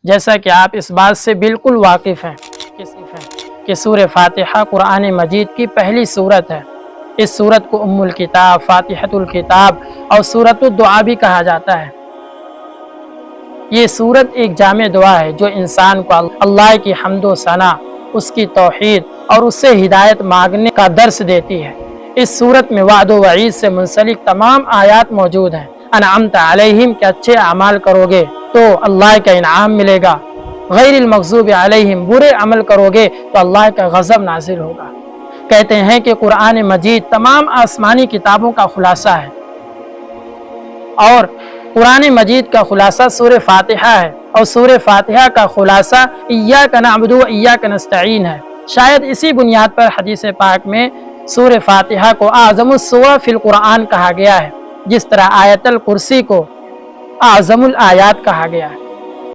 जैसा कि आप इस बात से बिल्कुल वाकिफ़ हैं कि सूरह फातिहा कुरान मजीद की पहली सूरत है। इस सूरत को उम्मुल किताब, फातिहतुल किताब और सूरतुद दुआ भी कहा जाता है। ये सूरत एक जामे दुआ है जो इंसान को अल्लाह की हम्दो सना, उसकी तौहीद और उससे हिदायत मांगने का दर्स देती है। इस सूरत में वादो वईद से मुंसलिक तमाम आयात मौजूद हैं। अनअमत अलैहिम के अच्छे अमाल करोगे तो अल्लाह का इनाम मिलेगा, गैरिल मग़ज़ूबि अलैहिम बुरे अमल करोगे तो अल्लाह का गज़ब नाजिल होगा। कहते हैं कि कुरान मजीद तमाम आसमानी किताबों का खुलासा है और कुरान मजीद का खुलासा सूरह फातिहा है और सूरह फातिहा का खुलासा इय्याका नअबुदु व इय्याका नस्तईन है। शायद इसी बुनियाद पर हदीस पाक में सूरह फातिहा को आज़मुस सूरा फिल कुरान कहा गया है, जिस तरह आयतल कुर्सी को आज़मुल आयात कहा गया है।